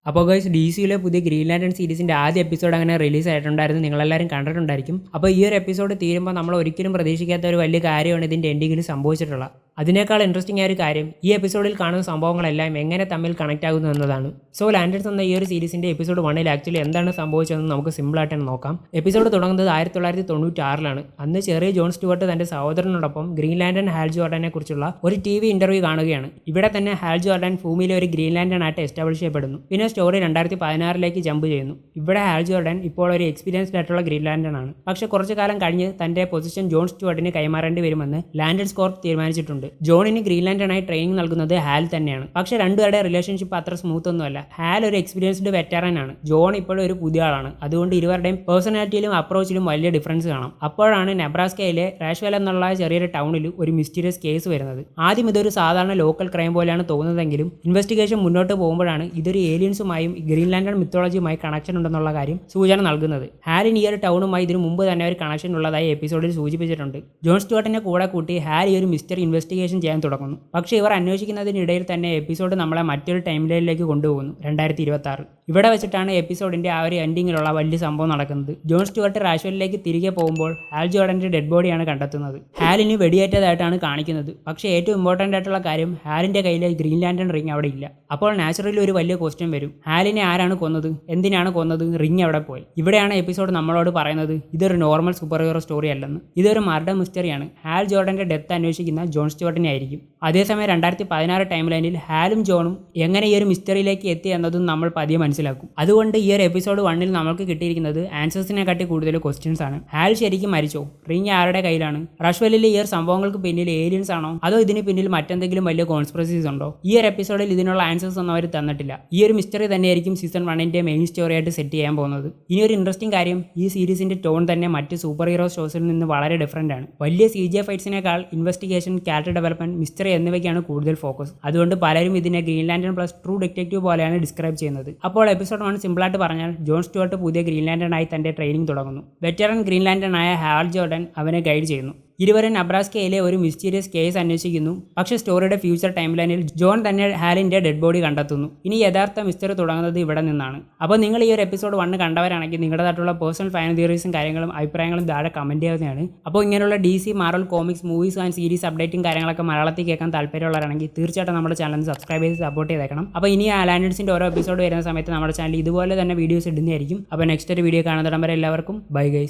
അപ്പോൾ ഗൈസ് DC-യിലെ പുതിയ Green lantern സീരീസിൻ്റെ ആദ്യ എപ്പിസോഡ് അങ്ങനെ റിലീസ് ആയിട്ടുണ്ടായിരുന്നു. നിങ്ങളെല്ലാവരും കണ്ടിട്ടുണ്ടായിരിക്കും. അപ്പോൾ ഈ ഒരു എപ്പിസോഡ് തീരുമ്പോൾ നമ്മൾ ഒരിക്കലും പ്രതീക്ഷിക്കാത്ത ഒരു വലിയ കാര്യമാണ് ഇതിൻ്റെ എൻഡിങ്ങിൽ സംഭവിച്ചിട്ടുള്ളത്. അതിനേക്കാൾ ഇൻട്രസ്റ്റിംഗ് ആയ ഒരു കാര്യം ഈ എപ്പിസോഡിൽ കാണുന്ന സംഭവങ്ങളെല്ലാം എങ്ങനെ തമ്മിൽ കണക്ട് ആകുന്നു എന്നതാണ്. സോ ലാന്റേൺസ് എന്ന ഈ ഒരു സീരീസിൻ്റെ എപ്പിസോഡ് 1-ൽ ആക്ച്വലി എന്താണ് സംഭവിച്ചതെന്ന് നമുക്ക് സിമ്പിളായിട്ട് തന്നെ നോക്കാം. എപ്പിസോഡ് തുടങ്ങുന്നത് 1996-ലാണ്. അന്ന് ചെറിയ ജോൺ സ്റ്റുവർട്ട് തൻ്റെ സഹോദരനോടൊപ്പം ഗ്രീൻ ലാന്റേൺ ഹാൽ ജോർഡനെ കുറിച്ചുള്ള ഒരു TV ഇന്റർവ്യൂ കാണുകയാണ്. ഇവിടെ തന്നെ ഹാൽ ജോർഡൻ ഭൂമിയിലെ ഒരു ഗ്രീൻ ലാന്റേൺ ആയിട്ട് എസ്റ്റാബ്ലിഷ് ചെയ്യപ്പെടുന്നു. പിന്നെ സ്റ്റോറി 2016-ലേക്ക് ജമ്പ് ചെയ്യുന്നു. ഇവിടെ ഹാൽ ജോർഡൻ ഇപ്പോൾ ഒരു എക്സ്പീരിയൻസ്ഡ് ആയിട്ടുള്ള ഗ്രീൻ ലാന്റേൺ ആണ്. പക്ഷെ കുറച്ചു കാലം കഴിഞ്ഞ് തന്റെ പൊസിഷൻ ജോൺ സ്റ്റുവർട്ടിന് കൈമാറേണ്ടി വരുമെന്ന് ലാന്റേൺസ് കോർപ്പ് തീരുമാനിച്ചിട്ടുണ്ട്. ജോണിന് ഗ്രീൻ ലാന്റേണായി ട്രെയിനിങ് നൽകുന്നത് ഹാൽ തന്നെയാണ്. പക്ഷെ രണ്ടുപേരുടെ റിലേഷൻഷിപ്പ് അത്ര സ്മൂത്ത് ഒന്നുമല്ല. ഹാൽ ഒരു എക്സ്പീരിയൻസ്ഡ് വെറ്ററൻ ആണ്, ജോൺ ഇപ്പോഴും ഒരു പുതിയ ആളാണ്. അതുകൊണ്ട് ഇരുവരുടെയും പേഴ്സണാലിറ്റിയിലും അപ്രോച്ചിലും വലിയ ഡിഫറൻസ് കാണാം. അപ്പോഴാണ് നെബ്രാസ്കയിലെ റാഷ്വെൽ എന്നുള്ള ചെറിയൊരു ടൗണിൽ ഒരു മിസ്റ്റീരിയസ് കേസ് വരുന്നത്. ആദ്യം ഇതൊരു സാധാരണ ലോക്കൽ ക്രൈം പോലെയാണ് തോന്നുന്നതെങ്കിലും ഇൻവെസ്റ്റിഗേഷൻ മുന്നോട്ട് പോകുമ്പോഴാണ് ഇതൊരു ഏലിയൻസുമായും ഗ്രീൻ ലാന്റേൺ മിത്തോളജിയുമായി കണക്ഷൻ ഉണ്ടെന്നുള്ള കാര്യം സൂചന നൽകുന്നത്. ഹാലിന് ഈ ഒരു ടൗണുമായി ഇതിനു മുമ്പ് തന്നെ ഒരു കണക്ഷൻ ഉള്ളതായി എപ്പിസോഡിൽ സൂചിപ്പിച്ചിട്ടുണ്ട്. ജോൺ സ്റ്റുവർട്ടിനെ കൂടെ കൂട്ടി ഹാൽ ഈ ഒരു മിസ്റ്ററി ഇൻവെസ്റ്റിഗേഷൻ ചെയ്യാൻ തുടങ്ങുന്നു. പക്ഷേ ഇവർ അന്വേഷിക്കുന്നതിനിടയിൽ തന്നെ എപ്പിസോഡ് നമ്മളെ മറ്റൊരു ടൈം ലൈനിലേക്ക് കൊണ്ടുപോകുന്നു. 2026 ഇവിടെ വെച്ചിട്ടാണ് എപ്പിസോഡിന്റെ ആ ഒരു എൻഡിങ്ങിലുള്ള വലിയ സംഭവം നടക്കുന്നത്. ജോൺ സ്റ്റുവർട്ട് റാഷ്വലിലേക്ക് തിരികെ പോകുമ്പോൾ ഹാൽ ജോർഡന്റെ ഡെഡ് ബോഡിയാണ് കണ്ടെത്തുന്നത്. ഹാലിന് വെടിയേറ്റതായിട്ടാണ് കാണിക്കുന്നത്. പക്ഷേ ഏറ്റവും ഇമ്പോർട്ടൻ്റ് ആയിട്ടുള്ള കാര്യം ഹാലിന്റെ കയ്യിലെ ഗ്രീൻ ലാന്റേൺ റിംഗ് അവിടെ ഇല്ല. അപ്പോൾ നാച്ചുറലി ഒരു വലിയ ക്വസ്റ്റ്യൻ വരും, ഹാലിനെ ആരാണ് കൊന്നത്, എന്തിനാണ് കൊന്നത്, റിംഗ് എവിടെ പോയി? ഇവിടെയാണ് എപ്പിസോഡ് നമ്മളോട് പറയുന്നത് ഇതൊരു നോർമൽ സൂപ്പർ ഹീറോ സ്റ്റോറി അല്ലെന്ന്. ഇതൊരു മർഡർ മിസ്റ്ററിയാണ്. ഹാൽ ജോർഡന്റെ ഡെത്ത് അന്വേഷിക്കുന്ന ജോൺ സ്റ്റുവർട്ടിനെ ആയിരിക്കും. അതേസമയം 2016 ടൈം ലൈനിൽ ഹാലും ജോണും എങ്ങനെ ഈ ഒരു മിസ്റ്ററിയിലേക്ക് എത്തി എന്നതും നമ്മൾ പതിയെ മനസ്സിലാക്കും. അതുകൊണ്ട് ഈ ഒരു എപ്പിസോഡ് 1-ൽ നമുക്ക് കിട്ടിയിരിക്കുന്നത് ആൻസേഴ്സിനെ കാട്ടി കൂടുതൽ ക്വസ്റ്റ്യൻസ് ആണ്. ഹാൽ ശരിക്കും മരിച്ചോ? റിംഗ് ആരുടെ കയ്യിലാണ്? റഷ്വെല്ലിലെ ഈ ഒരു സംഭവങ്ങൾക്ക് പിന്നിൽ ഏലിയൻസ് ആണോ, അതോ ഇതിന് പിന്നിൽ മറ്റെന്തെങ്കിലും വലിയ കോൺസ്പിറസീസ് ഉണ്ടോ? ഈ ഒരു എപ്പിസോഡിൽ ഇതിനുള്ള ആൻസേഴ്സ് ഒന്നും അവർ തന്നിട്ടില്ല. ഈ ഒരു മിസ്റ്ററി തന്നെയായിരിക്കും സീസൺ 1-ന്റെ മെയിൻ സ്റ്റോറി ആയിട്ട് സെറ്റ് ചെയ്യാൻ പോകുന്നത്. ഇനി ഒരു ഇൻട്രസ്റ്റിംഗ് കാര്യം, ഈ സീരീസിന്റെ ടോൺ തന്നെ മറ്റ് സൂപ്പർ ഹീറോ ഷോസിൽ നിന്ന് വളരെ ഡിഫറൻ്റ് ആണ്. വലിയ CGI ഫൈറ്റ്സിനേക്കാൾ ഇൻവെസ്റ്റിഗേഷൻ, ക്യാരക്ടർ ഡെവലപ്മെന്റ്, മിസ്റ്ററി എന്നിവയ്ക്കാണ് കൂടുതൽ ഫോക്കസ്. അതുകൊണ്ട് പലരും ഇതിനെ Green Lantern plus True Detective പോലെയാണ് ഡിസ്ക്രൈബ് ചെയ്യുന്നത്. അപ്പോൾ എപ്പിസോഡ് 1 സിമ്പിളായിട്ട് പറഞ്ഞാൽ ജോൺ സ്റ്റുവർട്ട് പുതിയ ഗ്രീൻ ലാന്റേൺ ആയി തന്റെ ട്രെയിനിങ് തുടങ്ങുന്നു. വെറ്ററൻ ഗ്രീൻ ലാന്റേൺ ആയ ഹാൽ ജോർഡൻ അവനെ ഗൈഡ് ചെയ്യുന്നു. ഇരുവരും നെബ്രാസ്കയിലെ ഒരു മിസ്റ്റീരിയസ് കേസ് അന്വേഷിക്കുന്നു. പക്ഷേ സ്റ്റോറിയുടെ ഫ്യൂച്ചർ ടൈം ലൈനിൽ ജോൺ തന്നെ ഹാലിന്റെ ഡെഡ് ബോഡി കണ്ടെത്തുന്നു. ഇനി യഥാർത്ഥ മിസ്റ്ററി തുടങ്ങുന്നത് ഇവിടെ നിന്നാണ്. അപ്പോൾ നിങ്ങൾ ഈ ഒരു എപ്പിസോഡ് 1 കണ്ടവരാണെങ്കിൽ നിങ്ങളുടേതായിട്ടുള്ള പേഴ്സണൽ ഫാൻ തിയറീസും കാര്യങ്ങളും അഭിപ്രായങ്ങളും താഴെ കമന്റ് ചെയ്യാവുന്നതാണ്. അപ്പോൾ ഇങ്ങനെയുള്ള DC, Marvel comics, movies and series അപ്ഡേറ്റും കാര്യങ്ങളൊക്കെ മലയാളത്തിൽ കേൾക്കാൻ താല്പര്യമുള്ളവരാണെങ്കിൽ തീർച്ചയായിട്ടും നമ്മുടെ ചാനൽ സബ്സ്ക്രൈബ് ചെയ്ത് സപ്പോർട്ട് ചെയ്തേക്കണം. അപ്പോൾ ഇനി ലാന്റേൺസിന്റെ ഓരോ എപ്പിസോഡ് വരുന്ന സമയത്ത് നമ്മുടെ ചാനൽ ഇതുപോലെ തന്നെ വീഡിയോസ് ഇടുന്നതായിരിക്കും. അപ്പോൾ നെക്സ്റ്റ് ഒരു വീഡിയോ കാണുന്നിടം വരെ എല്ലാവർക്കും ബൈ ഗൈസ്.